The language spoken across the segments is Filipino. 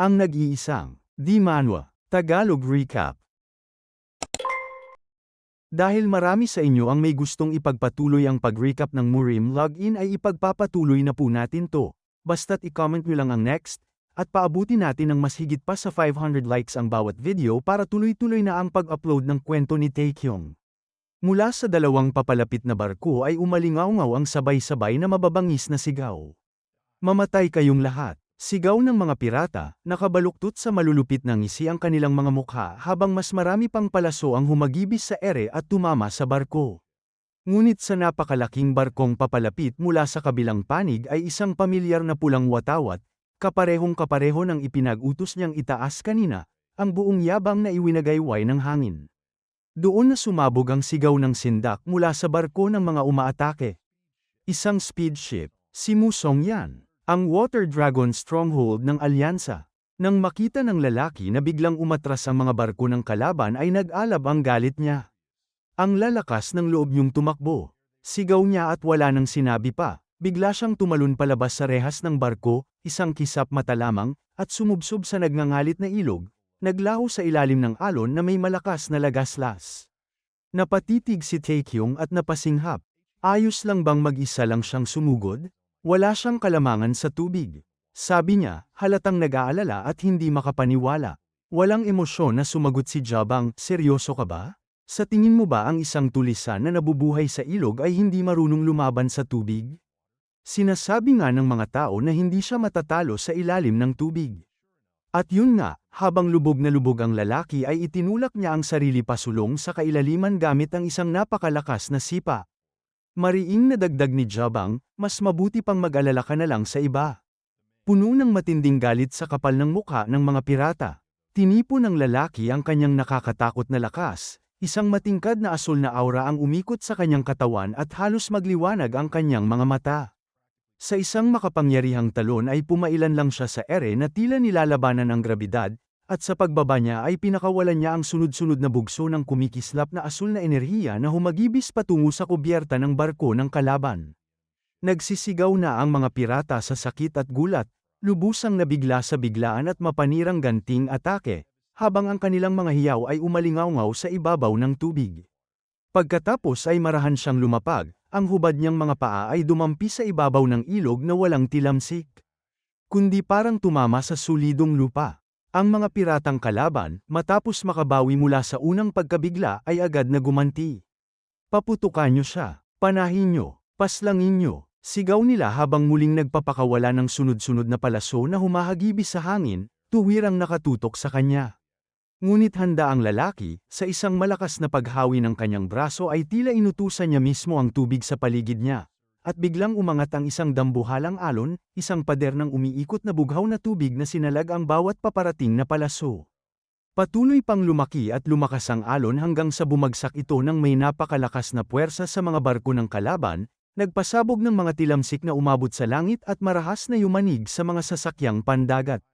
Ang nag-iisang Di Manwa, Tagalog Recap. Dahil marami sa inyo ang may gustong ipagpatuloy ang pag-recap ng Murim login ay ipagpapatuloy na po natin to. Basta't i-comment nyo lang ang next, at paabuti natin ng mas higit pa sa 500 likes ang bawat video para tuloy-tuloy na ang pag-upload ng kwento ni Taekyung. Mula sa dalawang papalapit na barko ay umalingaw-ngaw ang sabay-sabay na mababangis na sigaw. Mamatay kayong lahat. Sigaw ng mga pirata, nakabaluktot sa malulupit na ngisi ang kanilang mga mukha habang mas marami pang palaso ang humagibis sa ere at tumama sa barko. Ngunit sa napakalaking barkong papalapit mula sa kabilang panig ay isang pamilyar na pulang watawat, kaparehong-kapareho ng ipinag-utos niyang itaas kanina, ang buong yabang na iwinagayway ng hangin. Doon na sumabog ang sigaw ng sindak mula sa barko ng mga umaatake. Isang speed ship, si Musong yan. Ang Water Dragon stronghold ng alyansa. Nang makita ng lalaki na biglang umatras ang mga barko ng kalaban ay nag-alab ang galit niya. Ang lalakas ng loob niyong tumakbo. Sigaw niya at wala nang sinabi pa. Bigla siyang tumalon palabas sa rehas ng barko, isang kisap mata lamang, at sumubsob sa nagngangalit na ilog. Naglaho sa ilalim ng alon na may malakas na lagaslas. Napatitig si Taekyung at napasinghap. Ayos lang bang mag-isa lang siyang sumugod? Wala siyang kalamangan sa tubig. Sabi niya, halatang nag-aalala at hindi makapaniwala. Walang emosyon na sumagot si Jabang, seryoso ka ba? Sa tingin mo ba ang isang tulisan na nabubuhay sa ilog ay hindi marunong lumaban sa tubig? Sinasabi nga ng mga tao na hindi siya matatalo sa ilalim ng tubig. At yun nga, habang lubog na lubog ang lalaki ay itinulak niya ang sarili pasulong sa kailaliman gamit ang isang napakalakas na sipa. Mariing na dagdag ni Jabang, mas mabuti pang mag-alala ka na lang sa iba. Puno ng matinding galit sa kapal ng mukha ng mga pirata. Tinipo ng lalaki ang kanyang nakakatakot na lakas, isang matingkad na asul na aura ang umikot sa kanyang katawan at halos magliwanag ang kanyang mga mata. Sa isang makapangyarihang talon ay pumailan lang siya sa ere na tila nilalabanan ng grabidad, at sa pagbaba niya ay pinakawalan niya ang sunod-sunod na bugso ng kumikislap na asul na enerhiya na humagibis patungo sa kubyerta ng barko ng kalaban. Nagsisigaw na ang mga pirata sa sakit at gulat, lubusang nabigla sa biglaan at mapanirang ganting atake, habang ang kanilang mga hiyaw ay umalingaw-ngaw sa ibabaw ng tubig. Pagkatapos ay marahan siyang lumapag, ang hubad niyang mga paa ay dumampi sa ibabaw ng ilog na walang tilamsik. Kundi parang tumama sa sulidong lupa. Ang mga piratang kalaban, matapos makabawi mula sa unang pagkabigla ay agad na gumanti. Paputukan niyo siya, panahin niyo, paslangin niyo, sigaw nila habang muling nagpapakawala ng sunod-sunod na palaso na humahagibis sa hangin, tuwirang nakatutok sa kanya. Ngunit handa ang lalaki, sa isang malakas na paghawi ng kanyang braso ay tila inutusan niya mismo ang tubig sa paligid niya. At biglang umangat ang isang dambuhalang alon, isang pader ng umiikot na bughaw na tubig na sinalag ang bawat paparating na palaso. Patuloy pang lumaki at lumakas ang alon hanggang sa bumagsak ito ng may napakalakas na puwersa sa mga barko ng kalaban, nagpasabog ng mga tilamsik na umabot sa langit at marahas na yumanig sa mga sasakyang pandagat.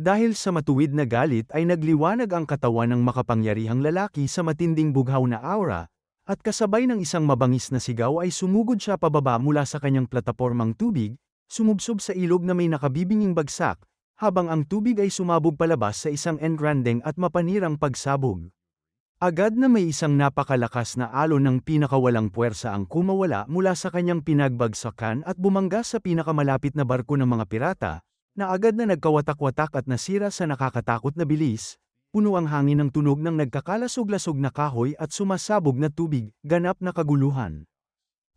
Dahil sa matuwid na galit ay nagliwanag ang katawan ng makapangyarihang lalaki sa matinding bughaw na aura, at kasabay ng isang mabangis na sigaw ay sumugod siya pababa mula sa kanyang platapormang tubig, sumubsob sa ilog na may nakabibinging bagsak, habang ang tubig ay sumabog palabas sa isang engrandeng at mapanirang pagsabog. Agad na may isang napakalakas na alon ng pinakawalang puwersa ang kumawala mula sa kanyang pinagbagsakan at bumangga sa pinakamalapit na barko ng mga pirata, na agad na nagkawatak-watak at nasira sa nakakatakot na bilis. Puno ang hangin ng tunog ng nagkakalasog-lasog na kahoy at sumasabog na tubig, ganap na kaguluhan.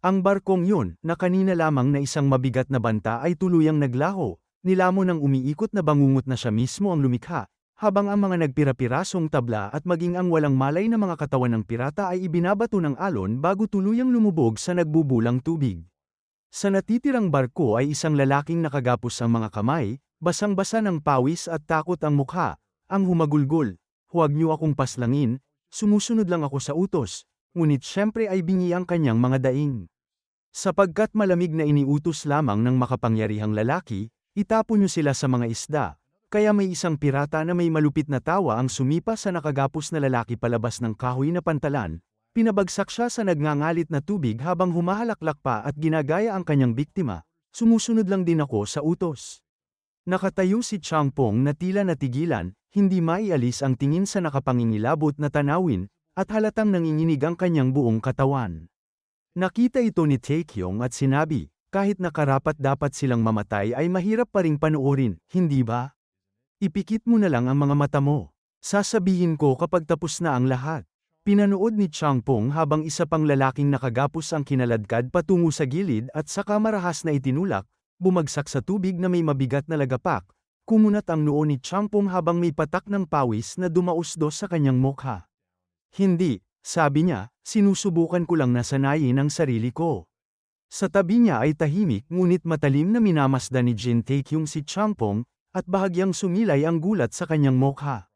Ang barkong yun, na kanina lamang na isang mabigat na banta ay tuluyang naglaho, nilamon ng umiikot na bangungot na siya mismo ang lumikha, habang ang mga nagpira-pirasong tabla at maging ang walang malay na mga katawan ng pirata ay ibinabato ng alon bago tuluyang lumubog sa nagbubulang tubig. Sa natitirang barko ay isang lalaking nakagapos ang mga kamay, basang-basa ng pawis at takot ang mukha. Ang humagulgol, huwag niyo akong paslangin, sumusunod lang ako sa utos, ngunit syempre ay bingi ang kanyang mga daing. Sapagkat malamig na iniutos lamang ng makapangyarihang lalaki, itapon niyo sila sa mga isda, kaya may isang pirata na may malupit na tawa ang sumipa sa nakagapos na lalaki palabas ng kahoy na pantalan, pinabagsak siya sa nagngangalit na tubig habang humahalaklak pa at ginagaya ang kanyang biktima, sumusunod lang din ako sa utos. Nakatayo si Changpong na tila natigilan, hindi maialis ang tingin sa nakapangingilabot na tanawin, at halatang nanginginig ang kanyang buong katawan. Nakita ito ni Taekyong at sinabi, kahit nakarapat-dapat silang mamatay ay mahirap pa ring panoorin, hindi ba? Ipikit mo na lang ang mga mata mo. Sasabihin ko kapag tapos na ang lahat. Pinanood ni Changpong habang isa pang lalaking nakagapos ang kinaladkad patungo sa gilid at saka marahas na itinulak, bumagsak sa tubig na may mabigat na lagapak, kumunat ang noo ni Changpong habang may patak ng pawis na dumausdos sa kanyang mukha. Hindi, sabi niya, sinusubukan ko lang na sanayin ang sarili ko. Sa tabi niya ay tahimik ngunit matalim na minamasdan ni Jin Taekyong si Changpong, at bahagyang sumilay ang gulat sa kanyang mukha.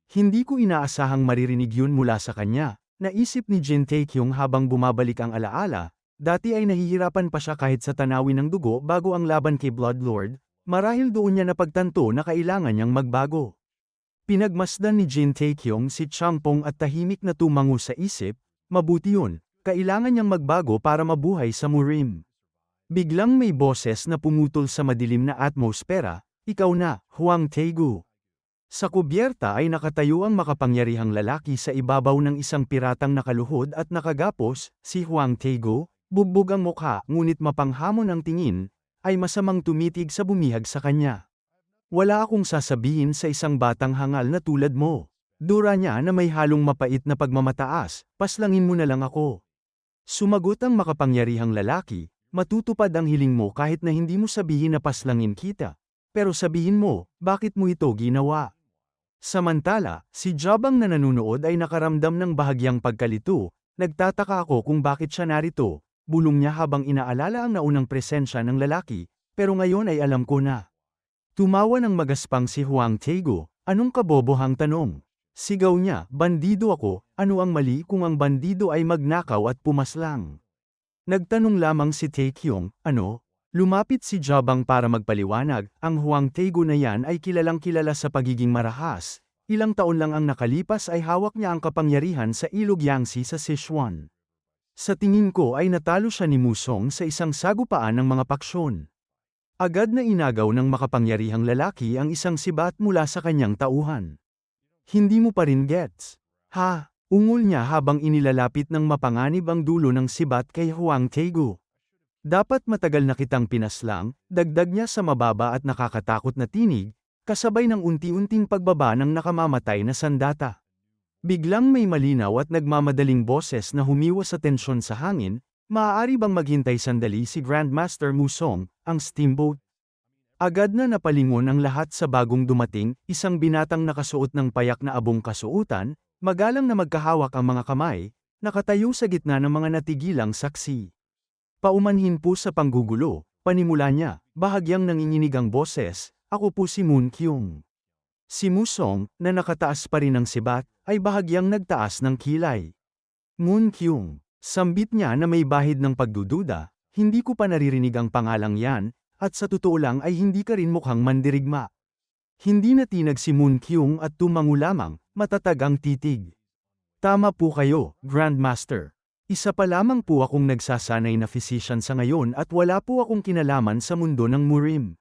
Hindi ko inaasahang maririnig yun mula sa kanya, naisip ni Jin Taekyong habang bumabalik ang alaala, dati ay nahihirapan pa siya kahit sa tanawin ng dugo bago ang laban kay Bloodlord, marahil doon niya napagtanto na kailangan niyang magbago. Pinagmasdan ni Jin Taekyong si Changpong at tahimik na tumango sa isip, mabuti yun, kailangan niyang magbago para mabuhay sa Murim. Biglang may boses na pumutol sa madilim na atmosfera, ikaw na, Hwang Taegu. Sa kubyerta ay nakatayo ang makapangyarihang lalaki sa ibabaw ng isang piratang nakaluhod at nakagapos, si Hwang Taegu, bugbog ang mukha ngunit mapanghamon ang tingin, ay masamang tumitig sa bumihag sa kanya. Wala akong sasabihin sa isang batang hangal na tulad mo. Dura niya na may halong mapait na pagmamataas, paslangin mo na lang ako. Sumagot ang makapangyarihang lalaki, matutupad ang hiling mo kahit na hindi mo sabihin na paslangin kita. Pero sabihin mo, bakit mo ito ginawa? Samantala, si Jabang na nanunood ay nakaramdam ng bahagyang pagkalito, nagtataka ako kung bakit siya narito, bulong niya habang inaalala ang naunang presensya ng lalaki, pero ngayon ay alam ko na. Tumawa ng magaspang si Hwang Taegu, anong kabobohang tanong? Sigaw niya, bandido ako, ano ang mali kung ang bandido ay magnakaw at pumaslang? Nagtanong lamang si Taekyong, ano? Lumapit si Jabang para magpaliwanag, ang Hwang Taegu na yan ay kilalang kilala sa pagiging marahas, ilang taon lang ang nakalipas ay hawak niya ang kapangyarihan sa ilog Yangtze sa Sichuan. Sa tingin ko ay natalo siya ni Musong sa isang sagupaan ng mga paksyon. Agad na inagaw ng makapangyarihang lalaki ang isang sibat mula sa kanyang tauhan. Hindi mo pa rin gets? Ha? Ungol niya habang inilalapit ng mapanganib ang dulo ng sibat kay Hwang Taegu. Dapat matagal na kitang pinaslang, dagdag niya sa mababa at nakakatakot na tinig, kasabay ng unti-unting pagbaba ng nakamamatay na sandata. Biglang may malinaw at nagmamadaling boses na humiwas sa tensyon sa hangin, maaari bang maghintay sandali si Grandmaster Musong, ang steamboat? Agad na napalingon ang lahat sa bagong dumating, isang binatang nakasuot ng payak na abong kasuotan, magalang na magkahawak ang mga kamay, nakatayo sa gitna ng mga natigilang saksi. Paumanhin po sa panggugulo, panimula niya, bahagyang nanginginig ang boses, ako po si Moon Kyung. Si Musong, na nakataas pa rin ng sibat, ay bahagyang nagtaas ng kilay. Moon Kyung, sambit niya na may bahid ng pagdududa, hindi ko pa naririnig ang pangalang yan, at sa totoo lang ay hindi ka rin mukhang mandirigma. Hindi natinag si Moon Kyung at tumango lamang, matatag ang titig. Tama po kayo, Grandmaster. Isa pa lamang po akong nagsasanay na physician sa ngayon at wala po akong kinalaman sa mundo ng Murim.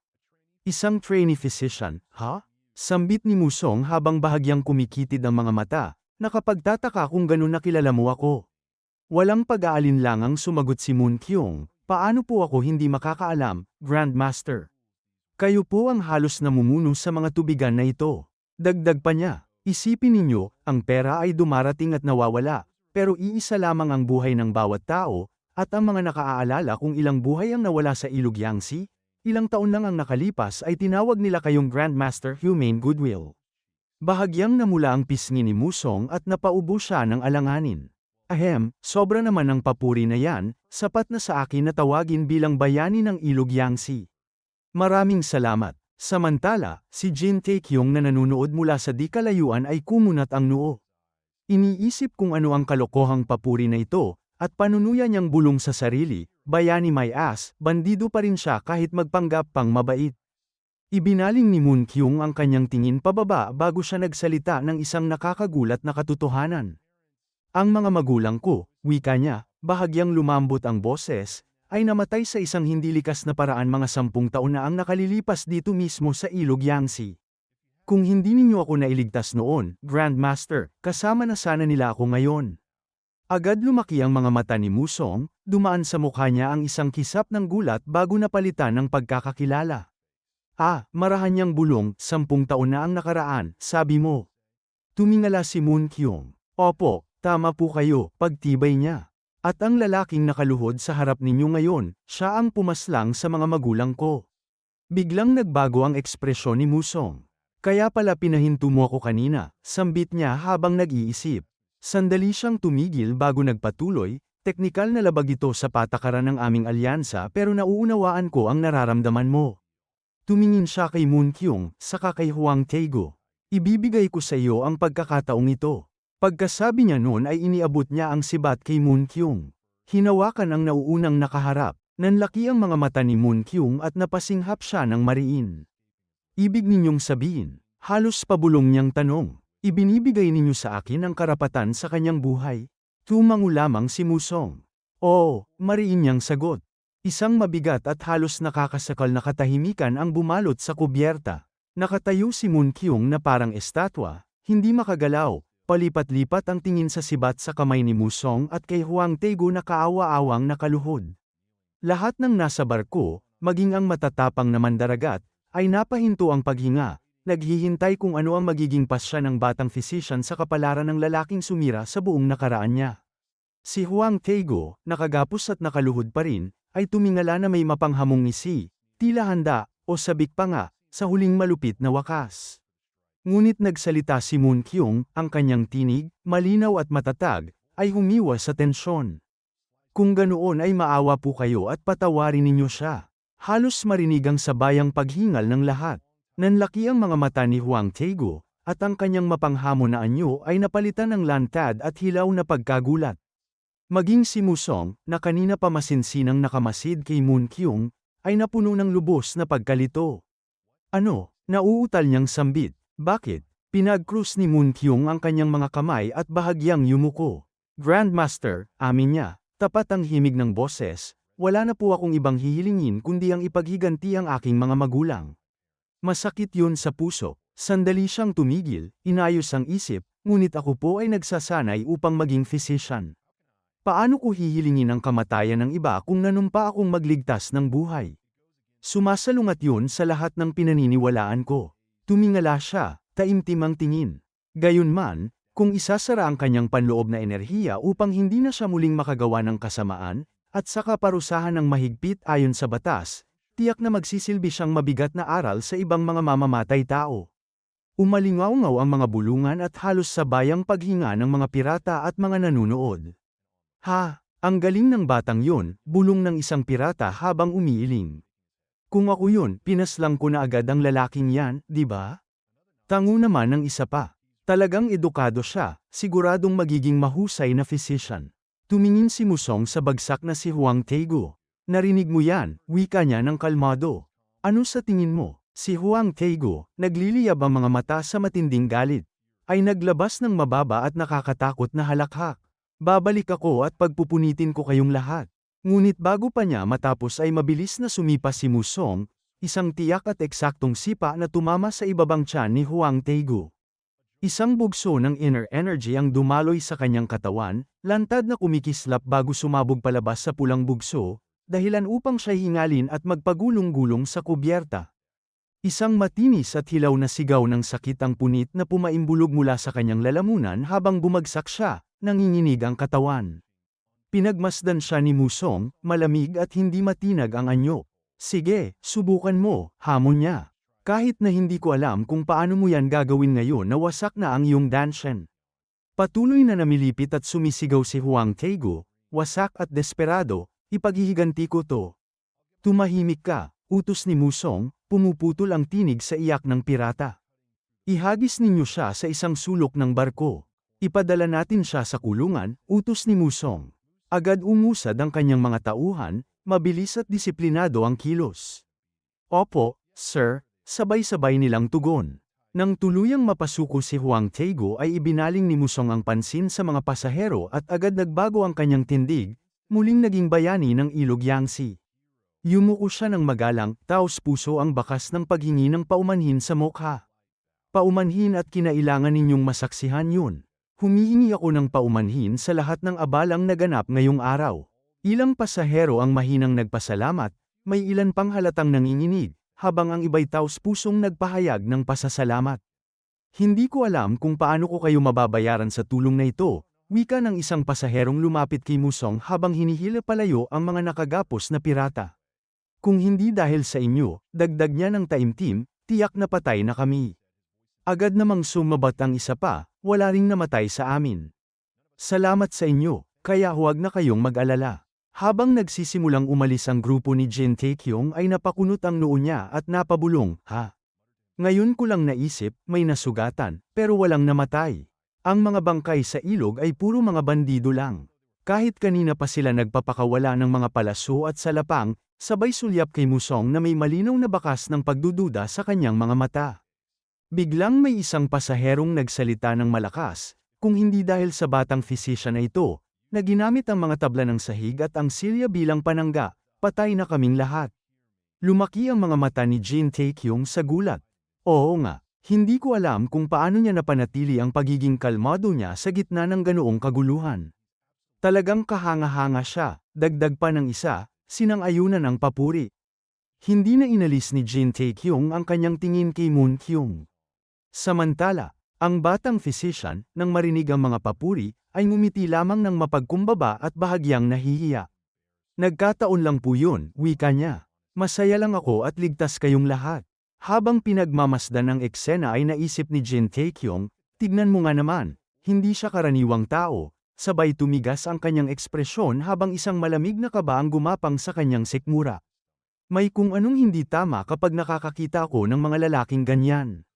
Isang trainee physician, ha? Sambit ni Musong habang bahagyang kumikitid ang mga mata, nakapagtataka kung ganun nakilala mo ako. Walang pag-aalinlangang sumagot si Moon Kyung, paano po ako hindi makakaalam, Grandmaster? Kayo po ang halos namumuno sa mga tubigan na ito. Dagdag pa niya, isipin ninyo, ang pera ay dumarating at nawawala. Pero iisa lamang ang buhay ng bawat tao, at ang mga nakaaalala kung ilang buhay ang nawala sa ilog Yangtze, ilang taon lang ang nakalipas ay tinawag nila kayong Grandmaster Humane Goodwill. Bahagyang namula ang pisngi ni Musong at napaubo siya ng alanganin. Ahem, sobra naman ang papuri na yan, sapat na sa akin na tawagin bilang bayani ng ilog Yangtze. Maraming salamat. Samantala, si Jin Taekyong na nanunood mula sa di kalayuan ay kumunat ang noo. Iniisip kung ano ang kalokohang papuri na ito, at panunuya niyang bulong sa sarili, bayani my ass, bandido pa rin siya kahit magpanggap pang mabait. Ibinaling ni Moon Kyung ang kanyang tingin pababa bago siya nagsalita ng isang nakakagulat na katotohanan. Ang mga magulang ko, wika niya, bahagyang lumambot ang boses, ay namatay sa isang hindi likas na paraan mga 10 taon na ang nakalilipas dito mismo sa ilog Yangtze. Kung hindi ninyo ako nailigtas noon, Grandmaster, kasama na sana nila ako ngayon. Agad lumaki ang mga mata ni Musong, dumaan sa mukha niya ang isang kisap ng gulat bago napalitan ng pagkakakilala. Marahan niyang bulong, 10 taon na ang nakaraan, sabi mo. Tumingala si Moon Kyung. Opo, tama po kayo, pagtibay niya. At ang lalaking nakaluhod sa harap ninyo ngayon, siya ang pumaslang sa mga magulang ko. Biglang nagbago ang ekspresyon ni Musong. Kaya pala pinahinto mo ako kanina, sambit niya habang nag-iisip. Sandali siyang tumigil bago nagpatuloy, teknikal na labag ito sa patakaran ng aming alyansa pero nauunawaan ko ang nararamdaman mo. Tumingin siya kay Moon Kyung, saka kay Hwang Taego. Ibibigay ko sa iyo ang pagkakataong ito. Pagkasabi niya noon ay iniabot niya ang sibat kay Moon Kyung. Hinawakan ang nauunang nakaharap, nanlaki ang mga mata ni Moon Kyung at napasinghap siya ng mariin. Ibig ninyong sabihin, halos pabulong niyang tanong, ibinibigay ninyo sa akin ang karapatan sa kanyang buhay? Tumango lamang si Musong. Oo, mariin niyang sagot. Isang mabigat at halos nakakasakal na katahimikan ang bumalot sa kubyerta. Nakatayo si Moon Kyung na parang estatwa, hindi makagalaw, palipat-lipat ang tingin sa sibat sa kamay ni Musong at kay Hwang Taego na kaawa-awang nakaluhod. Lahat ng nasa barko, maging ang matatapang na mandaragat, ay napahinto ang paghinga, naghihintay kung ano ang magiging pasya ng batang physician sa kapalaran ng lalaking sumira sa buong nakaraan niya. Si Hwang Taego, nakagapos at nakaluhod pa rin, ay tumingala na may mapanghamong ngisi, tila handa, o sabik pa nga, sa huling malupit na wakas. Ngunit nagsalita si Moon Kyung, ang kanyang tinig, malinaw at matatag, ay humiwas sa tensyon. Kung ganoon ay maawa po kayo at patawarin ninyo siya. Halos marinig ang sabayang paghingal ng lahat. Nanlaki ang mga mata ni Hwang Taego, at ang kanyang mapanghamon na anyo ay napalitan ng lantad at hilaw na pagkagulat. Maging si Musong, na kanina pa masinsinang nakamasid kay Moon Kyung, ay napuno ng lubos na pagkalito. Ano, nauutal niyang sambit. Bakit? Pinag-krus ni Moon Kyung ang kanyang mga kamay at bahagyang yumuko. Grandmaster, amin niya, tapat ang himig ng boses, wala na po akong ibang hihilingin kundi ang ipaghiganti ang aking mga magulang. Masakit yun sa puso, sandali siyang tumigil, inayos ang isip, ngunit ako po ay nagsasanay upang maging physician. Paano ko hihilingin ang kamatayan ng iba kung nanumpa akong magligtas ng buhay? Sumasalungat yun sa lahat ng pinaniniwalaan ko. Tumingala siya, taimtim ang tingin. Gayunman, kung isasara ang kanyang panloob na enerhiya upang hindi na siya muling makagawa ng kasamaan, at saka parusahan ng mahigpit ayon sa batas, tiyak na magsisilbi siyang mabigat na aral sa ibang mga mamamatay tao. Umalingaw-ngaw ang mga bulungan at halos sabayang paghinga ng mga pirata at mga nanunood. Ang galing ng batang yun, bulong ng isang pirata habang umiiling. Kung ako yun, pinaslang ko na agad ang lalaking yan, di ba? Tango naman ng isa pa. Talagang edukado siya, siguradong magiging mahusay na physician. Tumingin si Musong sa bagsak na si Hwang Taego. Narinig mo yan, wika niya ng kalmado. Ano sa tingin mo? Si Hwang Taego, nagliliyab ang mga mata sa matinding galit, ay naglabas ng mababa at nakakatakot na halakhak. Babalik ako at pagpupunitin ko kayong lahat. Ngunit bago pa niya matapos ay mabilis na sumipa si Musong, isang tiyak at eksaktong sipa na tumama sa ibabang tiyan ni Hwang Taego. Isang bugso ng inner energy ang dumaloy sa kanyang katawan, lantad na kumikislap bago sumabog palabas sa pulang bugso, dahilan upang siya hingalin at magpagulong-gulong sa kubyerta. Isang matinis at hilaw na sigaw ng sakit ang punit na pumaimbulog mula sa kanyang lalamunan habang bumagsak siya, nanginginig ang katawan. Pinagmasdan siya ni Musong, malamig at hindi matinag ang anyo. Sige, subukan mo, hamon niya. Kahit na hindi ko alam kung paano mo yan gagawin ngayon na wasak na ang iyong dansyan. Patuloy na namilipit at sumisigaw si Hwang Taego, wasak at desperado, ipaghihiganti ko to. Tumahimik ka, utos ni Musong, pumuputol ang tinig sa iyak ng pirata. Ihagis ninyo siya sa isang sulok ng barko. Ipadala natin siya sa kulungan, utos ni Musong. Agad umusad ang kanyang mga tauhan, mabilis at disiplinado ang kilos. Opo, sir, sabay-sabay nilang tugon. Nang tuluyang mapasuko si Hwang Taego ay ibinaling ni Musong ang pansin sa mga pasahero at agad nagbago ang kanyang tindig, muling naging bayani ng ilog Yangtze. Yumuko siya ng magalang, taos puso ang bakas ng paghingi ng paumanhin sa mukha. Paumanhin at kinailangan ninyong masaksihan yun. Humihingi ako ng paumanhin sa lahat ng abalang naganap ngayong araw. Ilang pasahero ang mahinang nagpasalamat, may ilan pang halatang nanginginig, habang ang iba'y taos pusong nagpahayag ng pasasalamat. Hindi ko alam kung paano ko kayo mababayaran sa tulong na ito, wika ng isang pasaherong lumapit kay Musong habang hinihila palayo ang mga nakagapos na pirata. Kung hindi dahil sa inyo, dagdag niya ng taimtim, tiyak na patay na kami. Agad namang sumabat ang isa pa, wala ring namatay sa amin. Salamat sa inyo, kaya huwag na kayong mag-alala. Habang nagsisimulang umalis ang grupo ni Jin Taekyong ay napakunot ang noo niya at napabulong, ha? Ngayon ko lang naisip, may nasugatan, pero walang namatay. Ang mga bangkay sa ilog ay puro mga bandido lang. Kahit kanina pa sila nagpapakawala ng mga palaso at salapang, sabay sulyap kay Musong na may malinaw na bakas ng pagdududa sa kanyang mga mata. Biglang may isang pasaherong nagsalita ng malakas, kung hindi dahil sa batang physician na ito, na ginamit ang mga tabla ng sahig at ang silya bilang panangga, patay na kaming lahat. Lumaki ang mga mata ni Jin Taekyong sa gulat. Oo nga, hindi ko alam kung paano niya napanatili ang pagiging kalmado niya sa gitna ng ganoong kaguluhan. Talagang kahanga-hanga siya, dagdag pa ng isa, sinang-ayunan ang papuri. Hindi na inalis ni Jin Taekyong ang kanyang tingin kay Moon Kyung. Samantala, ang batang physician, nang marinig ang mga papuri, ay ngumiti lamang ng mapagkumbaba at bahagyang nahihiya. Nagkataon lang po yun, wika niya. Masaya lang ako at ligtas kayong lahat. Habang pinagmamasdan ang eksena ay naisip ni Jin Taekyong, tignan mo nga naman, hindi siya karaniwang tao. Sabay tumigas ang kanyang ekspresyon habang isang malamig na kaba ang gumapang sa kanyang sikmura. May kung anong hindi tama kapag nakakakita ako ng mga lalaking ganyan.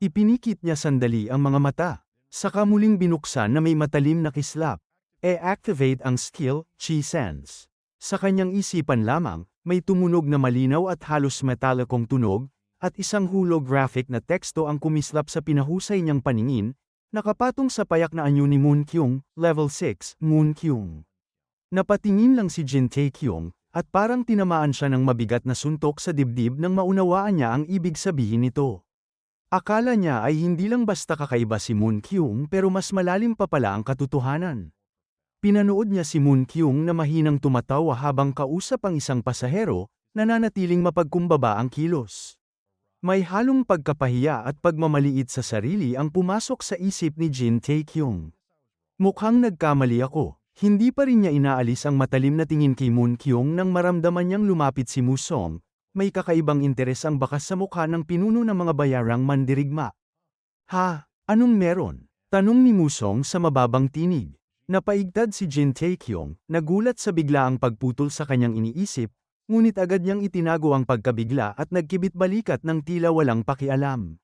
Ipinikit niya sandali ang mga mata, saka muling binuksan na may matalim na kislap. E-activate ang skill, Chi Sense. Sa kanyang isipan lamang, may tumunog na malinaw at halos metalikong tunog, at isang holographic na teksto ang kumislap sa pinahusay niyang paningin, nakapatong sa payak na anyo ni Moon Kyung, Level 6, Moon Kyung. Napatingin lang si Jin Taekyong, at parang tinamaan siya ng mabigat na suntok sa dibdib nang maunawaan niya ang ibig sabihin nito. Akala niya ay hindi lang basta kakaiba si Moon Kyung pero mas malalim pa pala ang katotohanan. Pinanood niya si Moon Kyung na mahinang tumatawa habang kausap ang isang pasahero, nananatiling mapagkumbaba ang kilos. May halong pagkapahiya at pagmamaliit sa sarili ang pumasok sa isip ni Jin Taekyong. Mukhang nagkamali ako, hindi pa rin niya inaalis ang matalim na tingin kay Moon Kyung nang maramdaman niyang lumapit si Musong. May kakaibang interes ang bakas sa mukha ng pinuno ng mga bayarang mandirigma. Ha, anong meron? Tanong ni Musong sa mababang tinig. Napaigtad si Jin Taekyong, nagulat sa biglaang pagputol sa kanyang iniisip, ngunit agad niyang itinago ang pagkabigla at nagkibit-balikat ng tila walang pakialam.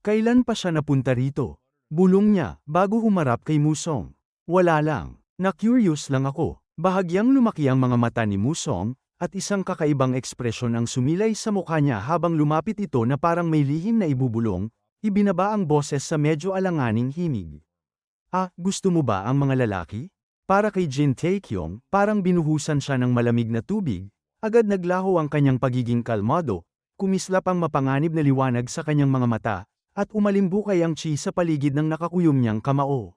Kailan pa siya napunta rito? Bulong niya, bago humarap kay Musong. Wala lang. Na-curious lang ako. Bahagyang lumaki ang mga mata ni Musong, at isang kakaibang ekspresyon ang sumilay sa mukha niya habang lumapit ito na parang may lihim na ibubulong, ibinaba ang boses sa medyo alanganing himig. Ah, gusto mo ba ang mga lalaki? Para kay Jin Taekyong, parang binuhusan siya ng malamig na tubig, agad naglaho ang kanyang pagiging kalmado, kumislap ang mapanganib na liwanag sa kanyang mga mata, at umalimbukay ang chi sa paligid ng nakakuyom niyang kamao.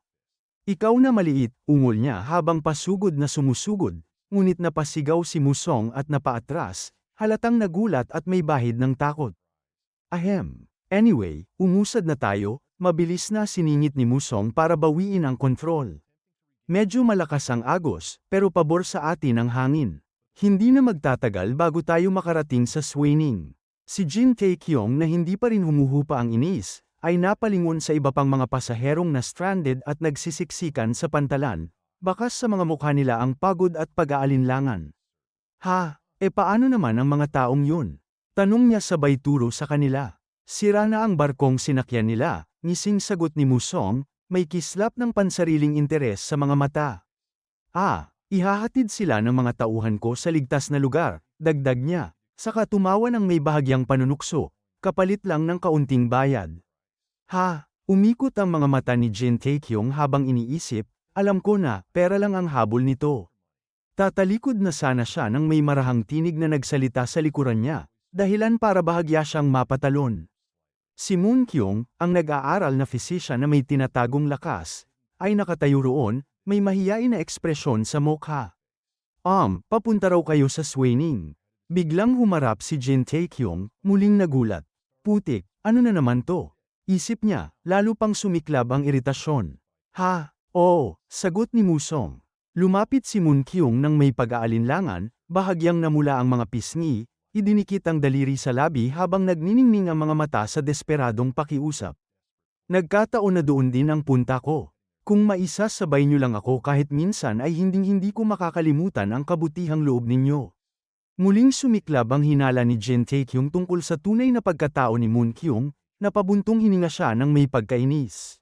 Ikaw na maliit, ungol niya habang pasugod na sumusugod. Ngunit napasigaw si Musong at napaatras, halatang nagulat at may bahid ng takot. Ahem. Anyway, umusad na tayo, mabilis na siningit ni Musong para bawiin ang kontrol. Medyo malakas ang agos, pero pabor sa atin ang hangin. Hindi na magtatagal bago tayo makarating sa Swaning. Si Jin Taekyong na hindi pa rin humuhupa ang inis, ay napalingon sa iba pang mga pasaherong na stranded at nagsisiksikan sa pantalan. Bakas sa mga mukha nila ang pagod at pag-aalinlangan. Ha, paano naman ang mga taong yun? Tanong niya sabay turo sa kanila. Sira na ang barkong sinakyan nila, ngising sagot ni Musong, may kislap ng pansariling interes sa mga mata. Ah, ihahatid sila ng mga tauhan ko sa ligtas na lugar, dagdag niya, saka tumawa ng may bahagyang panunukso, kapalit lang ng kaunting bayad. Ha, umikot ang mga mata ni Jin Taekyong habang iniisip, alam ko na, pera lang ang habol nito. Tatalikod na sana siya nang may marahang tinig na nagsalita sa likuran niya, dahilan para bahagya siyang mapatalon. Si Moon Kyung, ang nag-aaral na physician na may tinatagong lakas, ay nakatayo roon, may mahiyain na ekspresyon sa mukha. Papunta raw kayo sa Swaining. Biglang humarap si Jin Taekyung, muling nagulat. Putik, ano na naman to? Isip niya, lalo pang sumiklab ang iritasyon. Oo, sagot ni Musong. Lumapit si Moon Kyung nang may pag-aalinlangan, bahagyang namula ang mga pisngi, idinikit ang daliri sa labi habang nagniningning ang mga mata sa desperadong pakiusap. Nagkataon na doon din ang punta ko. Kung maisasabay niyo lang ako kahit minsan ay hinding-hindi ko makakalimutan ang kabutihang loob ninyo. Muling sumiklab ang hinala ni Jin Taekyung tungkol sa tunay na pagkatao ni Moon Kyung, napabuntong hininga siya ng may pagkainis.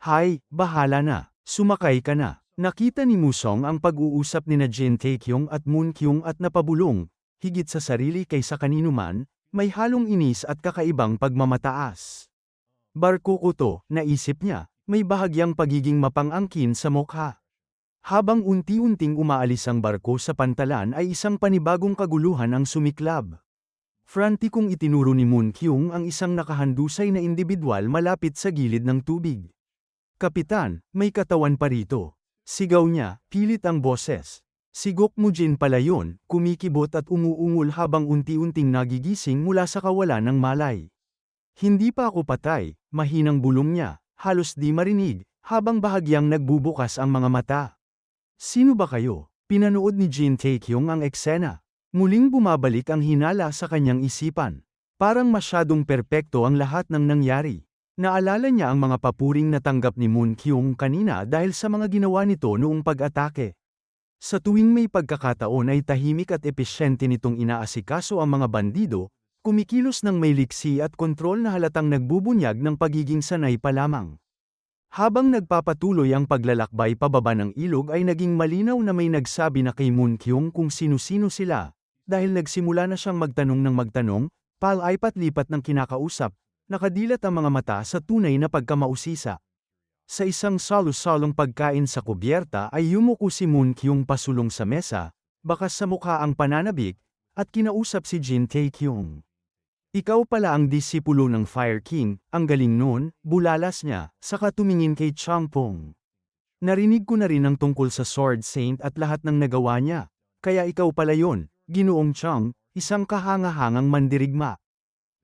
Hay, bahala na, sumakay ka na. Nakita ni Musong ang pag-uusap ni na Jin Taekyung at Moon Kyung at napabulong, higit sa sarili kaysa kanino man, may halong inis at kakaibang pagmamataas. Barko ko to, naisip niya, may bahagyang pagiging mapang-angkin sa mukha. Habang unti-unting umaalis ang barko sa pantalan ay isang panibagong kaguluhan ang sumiklab. Frantikong itinuro ni Moon Kyung ang isang nakahandusay na indibidwal malapit sa gilid ng tubig. Kapitan, may katawan pa rito. Sigaw niya, pilit ang boses. Si Gokmujin pala yun, kumikibot at umuungol habang unti-unting nagigising mula sa kawalan ng malay. Hindi pa ako patay, mahinang bulong niya, halos di marinig, habang bahagyang nagbubukas ang mga mata. Sino ba kayo? Pinanood ni Jin Taekyung ang eksena. Muling bumabalik ang hinala sa kanyang isipan. Parang masyadong perpekto ang lahat ng nangyari. Naalala niya ang mga papuring natanggap ni Moon Kyung kanina dahil sa mga ginawa nito noong pag-atake. Sa tuwing may pagkakataon ay tahimik at epesyente nitong inaasikaso ang mga bandido, kumikilos ng may liksi at kontrol na halatang nagbubunyag ng pagiging sanay pa lamang. Habang nagpapatuloy ang paglalakbay pababa ng ilog ay naging malinaw na may nagsabi na kay Moon Kyung kung sino-sino sila, dahil nagsimula na siyang magtanong ng magtanong, palaipat-lipat ng kinakausap, nakadilat ang mga mata sa tunay na pagkamausisa. Sa isang salo-salong pagkain sa kubyerta ay yumuko si Moon Kyung pasulong sa mesa, bakas sa mukha ang pananabik, at kinausap si Jin Taekyung. Ikaw pala ang disipulo ng Fire King, ang galing nun, bulalas niya, saka tumingin kay Changpong. Narinig ko na rin ang tungkol sa Sword Saint at lahat ng nagawa niya, kaya ikaw pala yon, Ginoong Chang, isang kahanga-hangang mandirigma.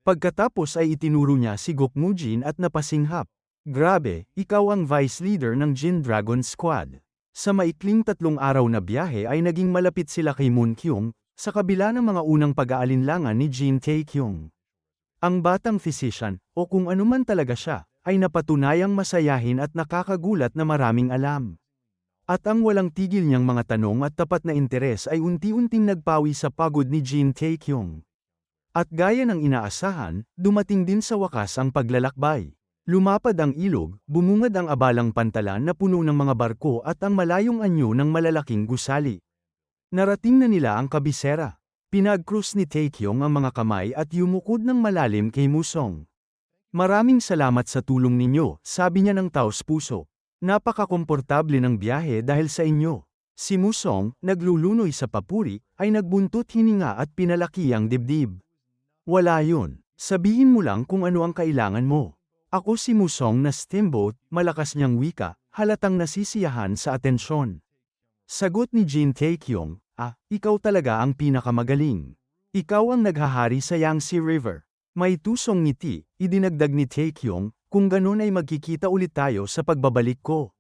Pagkatapos ay itinuro niya si Gokmujin at napasinghap. Grabe, ikaw ang vice leader ng Jin Dragon Squad. Sa maikling 3 araw na biyahe ay naging malapit sila kay Moon Kyung, sa kabila ng mga unang pag-aalinlangan ni Jin Taekyung. Ang batang physician, o kung anuman talaga siya, ay napatunayang masayahin at nakakagulat na maraming alam. At ang walang tigil niyang mga tanong at tapat na interes ay unti-unting nagpawi sa pagod ni Jin Taekyung. At gaya ng inaasahan, dumating din sa wakas ang paglalakbay. Lumapad ang ilog, bumungad ang abalang pantalan na puno ng mga barko at ang malayong anyo ng malalaking gusali. Narating na nila ang kabisera. Pinag-cruise ni Taekyung ang mga kamay at yumukod ng malalim kay Musong. Maraming salamat sa tulong ninyo, sabi niya ng taos-puso. Napaka-komportable ng biyahe dahil sa inyo. Si Musong, naglulunoy sa papuri, ay nagbuntot hininga at pinalaki ang dibdib. Wala yun. Sabihin mo lang kung ano ang kailangan mo. Ako si Musong na steamboat, malakas niyang wika, halatang nasisiyahan sa atensyon. Sagot ni Jin Taekyung, ikaw talaga ang pinakamagaling. Ikaw ang naghahari sa Yangtze River. May tusong ngiti, idinagdag ni Taekyung, kung ganun ay magkikita ulit tayo sa pagbabalik ko.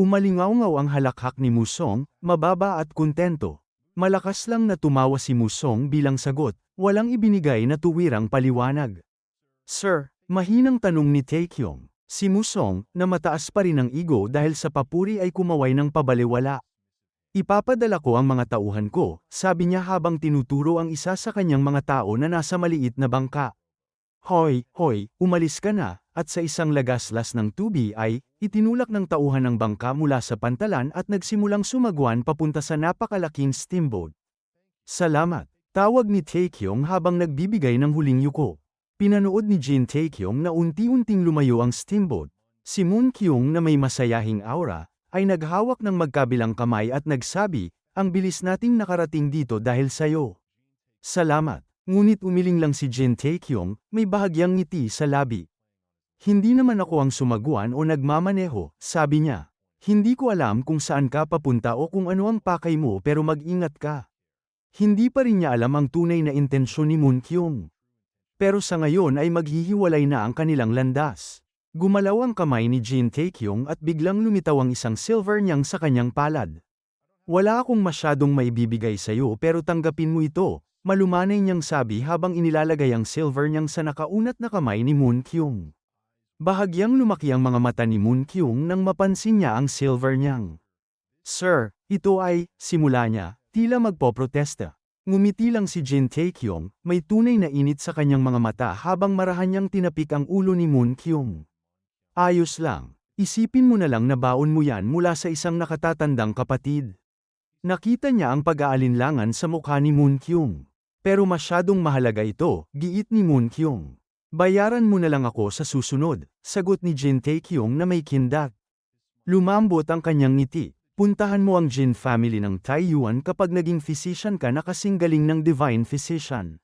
Umalingaw-ngaw ang halakhak ni Musong, mababa at kontento. Malakas lang na tumawa si Musong bilang sagot, walang ibinigay na tuwirang paliwanag. Sir, mahinang tanong ni Taekyung. Si Musong, na mataas pa rin ang ego dahil sa papuri ay kumaway ng pabaliwala. Ipapadala ko ang mga tauhan ko, sabi niya habang tinuturo ang isa sa kanyang mga tao na nasa maliit na bangka. Hoy, umalis ka na, at sa isang lagaslas ng tubig ay, itinulak ng tauhan ng bangka mula sa pantalan at nagsimulang sumagwan papunta sa napakalaking steamboat. Salamat, tawag ni Taekyung habang nagbibigay ng huling yuko. Pinanood ni Jin Taekyung na unti-unting lumayo ang steamboat. Si Moon Kyung na may masayahing aura, ay naghawak ng magkabilang kamay at nagsabi, ang bilis nating nakarating dito dahil sa'yo. Salamat. Ngunit umiling lang si Jin Taekyong, may bahagyang ngiti sa labi. Hindi naman ako ang sumaguan o nagmamaneho, sabi niya. Hindi ko alam kung saan ka papunta o kung ano ang pakay mo pero mag-ingat ka. Hindi pa rin niya alam ang tunay na intensyon ni Moon Kyung. Pero sa ngayon ay maghihiwalay na ang kanilang landas. Gumalaw ang kamay ni Jin Taekyong at biglang lumitaw ang isang silver niyang sa kanyang palad. Wala akong masyadong maibibigay sa'yo pero tanggapin mo ito, malumanay niyang sabi habang inilalagay ang silver niyang sa nakaunat na kamay ni Moon Kyung. Bahagyang lumaki ang mga mata ni Moon Kyung nang mapansin niya ang silver niyang. Sir, ito ay, simula niya, tila magpoprotesta. Ngumiti lang si Jin Taekyong, may tunay na init sa kanyang mga mata habang marahan niyang tinapik ang ulo ni Moon Kyung. Ayos lang, isipin mo na lang na baon mo yan mula sa isang nakatatandang kapatid. Nakita niya ang pag-aalinlangan sa mukha ni Moon Kyung. Pero masyadong mahalaga ito, giit ni Moon Kyung. Bayaran mo na lang ako sa susunod, sagot ni Jin Taekyong na may kindat. Lumambot ang kanyang ngiti. Puntahan mo ang Jin family ng Taiyuan kapag naging physician ka na kasing galing ng Divine Physician.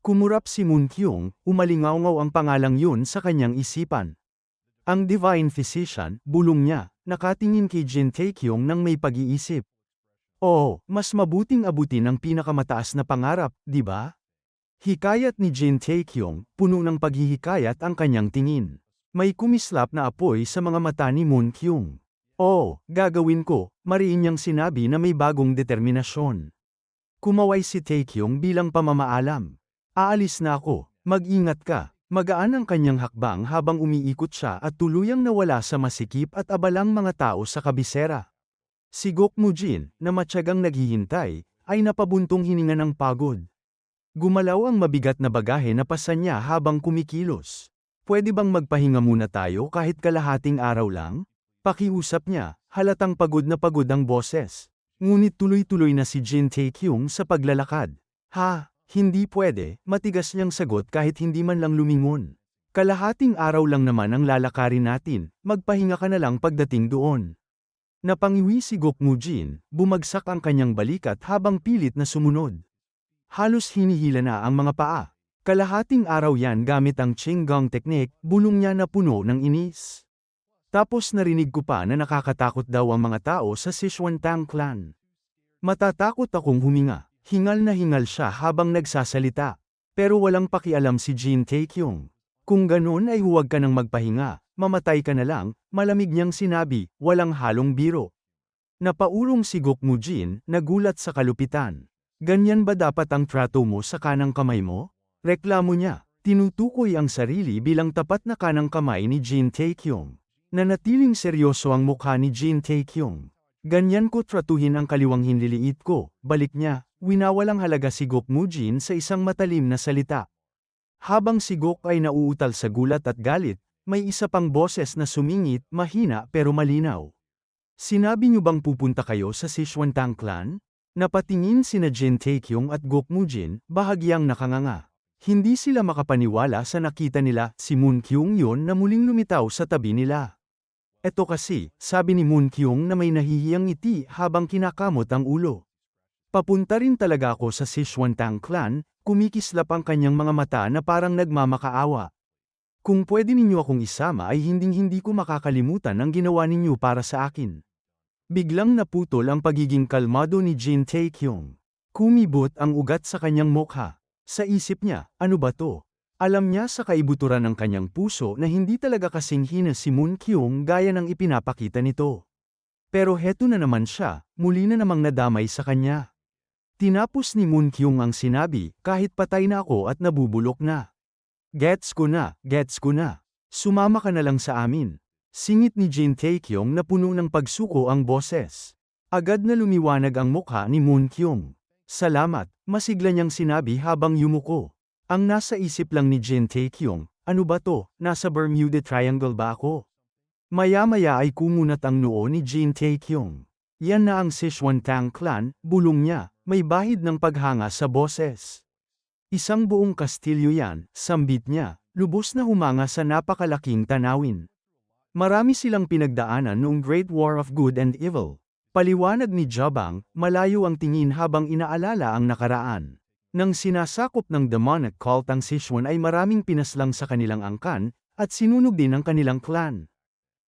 Kumurap si Moon Kyung, umalingaw-ngaw ang pangalang yun sa kanyang isipan. Ang Divine Physician, bulong niya, nakatingin kay Jin Taekyong nang may pag-iisip. Oo, mas mabuting abutin ang pinakamataas na pangarap, di ba? Hikayat ni Jin Taekyong, puno ng paghihikayat ang kanyang tingin. May kumislap na apoy sa mga mata ni Moon Kyung. Oo, gagawin ko, mariin niyang sinabi na may bagong determinasyon. Kumaway si Taekyong bilang pamamaalam. Aalis na ako, mag-ingat ka. Magaan ang kanyang hakbang habang umiikot siya at tuluyang nawala sa masikip at abalang mga tao sa kabisera. Si Gokmu Jin, na matyagang naghihintay, ay napabuntong hininga ng pagod. Gumalaw ang mabigat na bagahe na pasan niya habang kumikilos. Pwede bang magpahinga muna tayo kahit kalahating araw lang? Pakiusap niya, halatang pagod ang boses. Ngunit tuloy-tuloy na si Jin Taekyong sa paglalakad. Ha, hindi pwede, matigas niyang sagot kahit hindi man lang lumingon. Kalahating araw lang naman ang lalakarin natin, magpahinga ka na lang pagdating doon. Napangiwi si Gokmu Jin, bumagsak ang kanyang balikat habang pilit na sumunod. Halos hinihila na ang mga paa. Kalahating araw yan gamit ang Qinggong technique, bulong niya na puno ng inis. Tapos narinig ko pa na nakakatakot daw ang mga tao sa Sichuan-Tang clan. Matatakot akong huminga, hingal na hingal siya habang nagsasalita. Pero walang pakialam si Jin Taekyong. Kung ganun ay huwag ka nang magpahinga, mamatay ka na lang, malamig niyang sinabi, walang halong biro. Napaulong si Gokmu Jin, nagulat sa kalupitan. Ganyan ba dapat ang trato mo sa kanang kamay mo? Reklamo niya, tinutukoy ang sarili bilang tapat na kanang kamay ni Jin Taekyong. Nanatiling seryoso ang mukha ni Jin Taekyong. Ganyan ko tratuhin ang kaliwang hinliliit ko, balik niya, winawalang halaga si Gokmu Jin sa isang matalim na salita. Habang si Gok ay nauutal sa gulat at galit, may isa pang boses na sumingit, mahina pero malinaw. Sinabi niyo bang pupunta kayo sa Sichuan-Tang clan? Napatingin sina Jin Taekyong at Gokmu Jin, bahagyang nakanganga. Hindi sila makapaniwala sa nakita nila, si Moon Kyung yon na muling lumitaw sa tabi nila. Eto kasi, sabi ni Moon Kyung na may nahihiyang ngiti habang kinakamot ang ulo. Papunta rin talaga ako sa Sichuan-Tang clan, kumikislap ang kanyang mga mata na parang nagmamakaawa. Kung pwede ninyo akong isama ay hinding-hindi ko makakalimutan ang ginawa ninyo para sa akin. Biglang naputol ang pagiging kalmado ni Jin Taekyong. Kumibot ang ugat sa kanyang mukha. Sa isip niya, ano ba to? Alam niya sa kaibuturan ng kanyang puso na hindi talaga kasing hina si Moon Kyung gaya ng ipinapakita nito. Pero heto na naman siya, muli na namang nadamay sa kanya. Tinapos ni Moon Kyung ang sinabi, kahit patay na ako at nabubulok na. Gets ko na. Sumama ka na lang sa amin. Singit ni Jin Taekyong na puno ng pagsuko ang boses. Agad na lumiwanag ang mukha ni Moon Kyung. Salamat, masigla niyang sinabi habang yumuko. Ang nasa isip lang ni Jin Taekyong, ano ba to, nasa Bermuda Triangle ba ako? Maya-maya ay kumunat ang noo ni Jin Taekyong. Yan na ang Sichuan-Tang clan, bulong niya, may bahid ng paghanga sa boses. Isang buong kastilyo yan, sambit niya, lubos na humanga sa napakalaking tanawin. Marami silang pinagdaanan noong Great War of Good and Evil. Paliwanag ni Jabang, malayo ang tingin habang inaalala ang nakaraan. Nang sinasakop ng demonic cult ang Sichuan ay maraming pinaslang sa kanilang angkan, at sinunog din ang kanilang clan.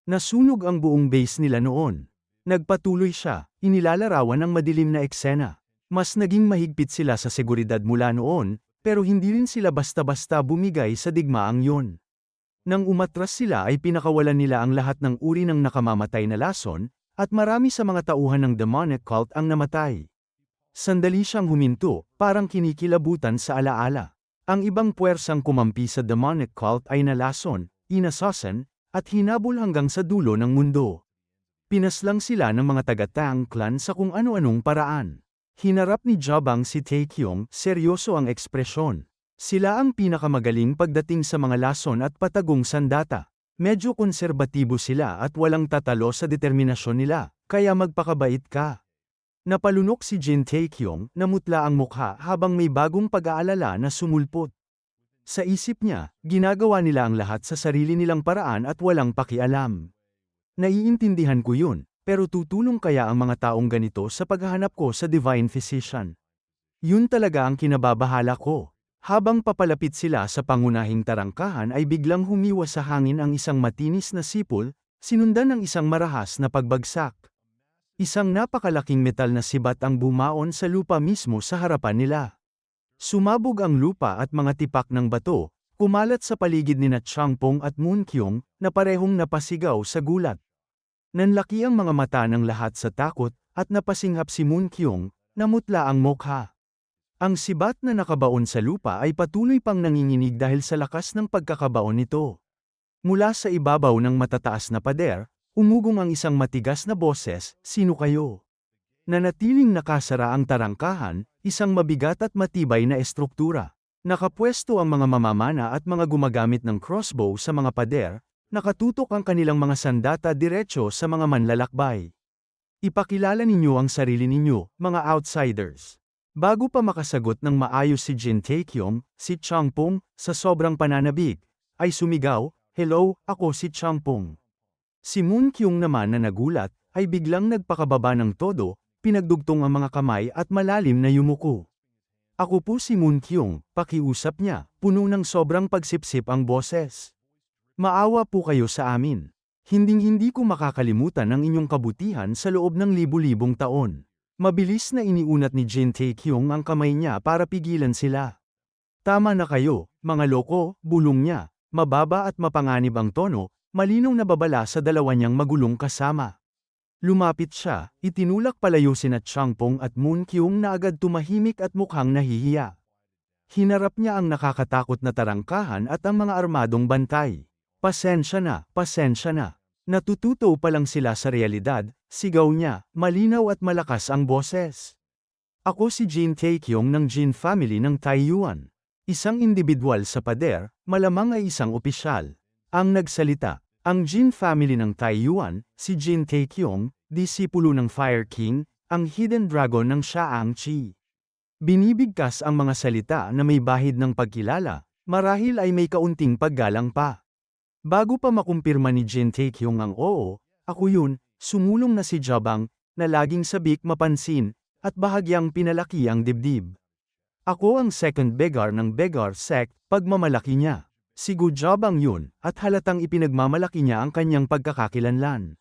Nasunog ang buong base nila noon. Nagpatuloy siya, inilalarawan ang madilim na eksena. Mas naging mahigpit sila sa seguridad mula noon, pero hindi rin sila basta-basta bumigay sa digmaang yon. Nang umatras sila ay pinakawalan nila ang lahat ng uri ng nakamamatay na lason, at marami sa mga tauhan ng demonic cult ang namatay. Sandali siyang huminto, parang kinikilabutan sa alaala. Ang ibang puwersang kumampi sa demonic cult ay nalason, inasasan, at hinabol hanggang sa dulo ng mundo. Pinaslang sila ng mga taga-Tang clan sa kung ano-anong paraan. Hinarap ni Jabang si Taekyong, seryoso ang ekspresyon. Sila ang pinakamagaling pagdating sa mga lason at patagong sandata. Medyo konserbatibo sila at walang tatalo sa determinasyon nila, kaya magpakabait ka. Napalunok si Jin Taekyong, namutla ang mukha habang may bagong pag-aalala na sumulpot. Sa isip niya, ginagawa nila ang lahat sa sarili nilang paraan at walang pakialam. Naiintindihan ko yun, pero tutulong kaya ang mga taong ganito sa paghahanap ko sa Divine Physician? Yun talaga ang kinababahala ko. Habang papalapit sila sa pangunahing tarangkahan ay biglang humiwa sa hangin ang isang matinis na sipol, sinundan ng isang marahas na pagbagsak. Isang napakalaking metal na sibat ang bumaon sa lupa mismo sa harapan nila. Sumabog ang lupa at mga tipak ng bato, kumalat sa paligid ni Changpong at Moonkyung, na parehong napasigaw sa gulat. Nanlaki ang mga mata ng lahat sa takot, at napasinghap si Moonkyung, namutla ang mukha. Ang sibat na nakabaon sa lupa ay patuloy pang nanginginig dahil sa lakas ng pagkakabaon nito. Mula sa ibabaw ng matataas na pader, umugong ang isang matigas na boses, "Sino kayo?" Nanatiling nakasara ang tarangkahan, isang mabigat at matibay na estruktura. Nakapwesto ang mga mamamana at mga gumagamit ng crossbow sa mga pader, nakatutok ang kanilang mga sandata diretso sa mga manlalakbay. Ipakilala ninyo ang sarili ninyo, mga outsiders. Bago pa makasagot ng maayos si Jin Taekyong, si Changpong, sa sobrang pananabik, ay sumigaw, "Hello, ako si Changpong." Si Moonkyung naman na nagulat, ay biglang nagpakababa ng todo, pinagdugtong ang mga kamay at malalim na yumuko. "Ako po si Moonkyung," pakiusap niya, puno ng sobrang pagsipsip ang boses. "Maawa po kayo sa amin. Hinding-hindi ko makakalimutan ang inyong kabutihan sa loob ng libu-libong taon." Mabilis na iniunat ni Jin Taekyong ang kamay niya para pigilan sila. "Tama na kayo, mga loko," bulong niya, mababa at mapanganib ang tono, malinaw na babala sa dalawa niyang magulong kasama. Lumapit siya, itinulak palayo sina Changpong at Moonkyung na agad tumahimik at mukhang nahihiya. Hinarap niya ang nakakatakot na tarangkahan at ang mga armadong bantay. Pasensya na. Natututo pa lang sila sa realidad, sigaw niya, malinaw at malakas ang boses. "Ako si Jin Taekyong ng Jin family ng Taiyuan." Isang individual sa pader, malamang ay isang opisyal. Ang nagsalita, ang Jin family ng Taiyuan, si Jin Taekyong, disipulo ng Fire King, ang hidden dragon ng Shang-Chi. Binibigkas ang mga salita na may bahid ng pagkilala, marahil ay may kaunting paggalang pa. Bago pa makumpirma ni Jin Taekyong ang oo, "Ako yun," sumulong na si Jabang, na laging sabik mapansin, at bahagyang pinalaki ang dibdib. "Ako ang second beggar ng beggar sect," pagmamalaki niya. Si Gu Jabang yun, at halatang ipinagmamalaki niya ang kanyang pagkakakilanlan.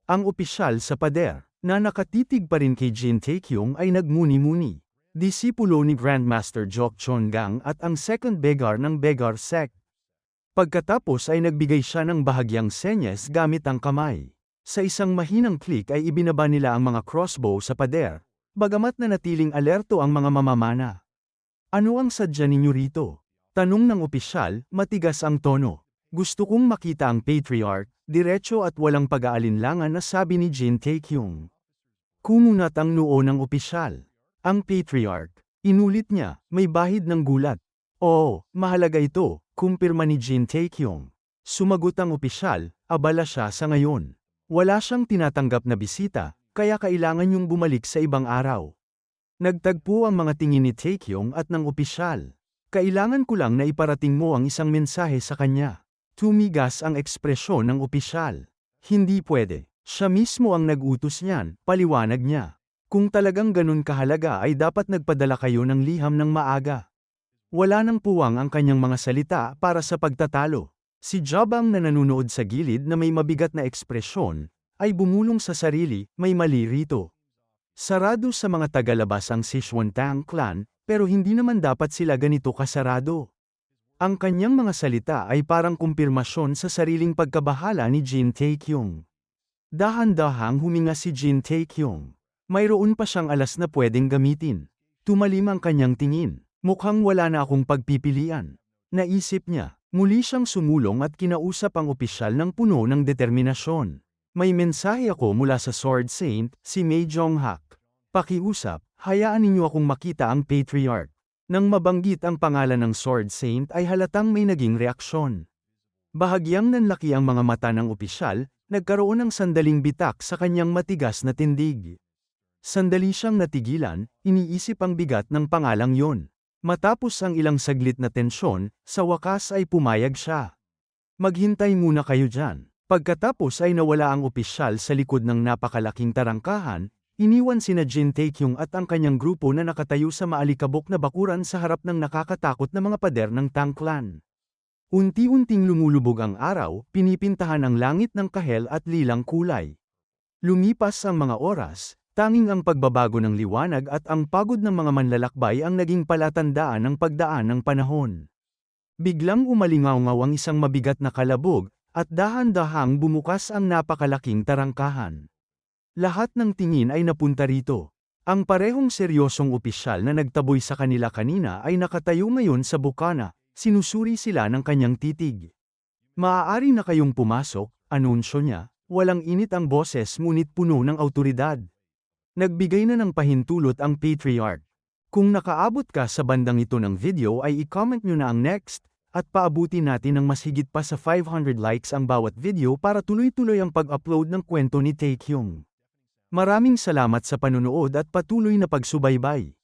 Ang opisyal sa pader, na nakatitig pa rin kay Jin Taekyong ay nagmuni-muni. Disipulo ni Grandmaster Jok Chongang at ang second beggar ng beggar sect. Pagkatapos ay nagbigay siya ng bahagyang senyas gamit ang kamay. Sa isang mahinang click ay ibinaba nila ang mga crossbow sa pader, bagamat nanatiling alerto ang mga mamamana. "Ano ang sadya ninyo rito?" Tanong ng opisyal, matigas ang tono. "Gusto kong makita ang patriarch," diretso at walang pag-aalinlangan na sabi ni Jin Taekyong. Kumunat ang noo ng opisyal. "Ang patriarch," inulit niya, may bahid ng gulat. "Oo, mahalaga ito," kumpirma ni Jin Taekyong. Sumagot ang opisyal, abala siya sa ngayon. Wala siyang tinatanggap na bisita, kaya kailangan niyong bumalik sa ibang araw. Nagtagpo ang mga tingin ni Taekyong at ng opisyal. "Kailangan ko lang na iparating mo ang isang mensahe sa kanya." Tumigas ang ekspresyon ng opisyal. "Hindi pwede." Siya mismo ang nag-utos niyan, paliwanag niya. Kung talagang ganun kahalaga ay dapat nagpadala kayo ng liham ng maaga. Wala nang puwang ang kanyang mga salita para sa pagtatalo. Si Jabang na nanunood sa gilid na may mabigat na ekspresyon, ay bumulong sa sarili, may mali rito. Sarado sa mga tagalabas ang Sichuan-Tang clan, pero hindi naman dapat sila ganito kasarado. Ang kanyang mga salita ay parang kumpirmasyon sa sariling pagkabahala ni Jin Taekyung. Dahan-dahang huminga si Jin Taekyung. Mayroon pa siyang alas na pwedeng gamitin. Tumalim ang kanyang tingin. Mukhang wala na akong pagpipilian. Naisip niya. Muli siyang sumulong at kinausap ang opisyal ng puno ng determinasyon. May mensahe ako mula sa Sword Saint, si Mei Jonghak. Pakiusap, hayaan ninyo akong makita ang Patriarch. Nang mabanggit ang pangalan ng Sword Saint ay halatang may naging reaksyon. Bahagyang nanlaki ang mga mata ng opisyal, nagkaroon ng sandaling bitak sa kanyang matigas na tindig. Sandali siyang natigilan, iniisip ang bigat ng pangalang yon. Matapos ang ilang saglit na tensyon, sa wakas ay pumayag siya. Maghintay muna kayo dyan. Pagkatapos ay nawala ang opisyal sa likod ng napakalaking tarangkahan, iniwan sina Jin Taekyung at ang kanyang grupo na nakatayo sa maalikabok na bakuran sa harap ng nakakatakot na mga pader ng Tang clan. Unti-unting lumulubog ang araw, pinipintahan ang langit ng kahel at lilang kulay. Lumipas ang mga oras, tanging ang pagbabago ng liwanag at ang pagod ng mga manlalakbay ang naging palatandaan ng pagdaan ng panahon. Biglang umalingaw-ngaw ang isang mabigat na kalabog, at dahan-dahang bumukas ang napakalaking tarangkahan. Lahat ng tingin ay napunta rito. Ang parehong seryosong opisyal na nagtaboy sa kanila kanina ay nakatayo ngayon sa bukana, sinusuri sila ng kanyang titig. Maaari na kayong pumasok, anunsyo niya, walang init ang boses ngunit puno ng awtoridad. Nagbigay na ng pahintulot ang Patriarch. Kung nakaabot ka sa bandang ito ng video ay i-comment nyo na ang next, at paabuti natin ng mas higit pa sa 500 likes ang bawat video para tuloy-tuloy ang pag-upload ng kwento ni Taekyung. Maraming salamat sa panunood at patuloy na pagsubaybay.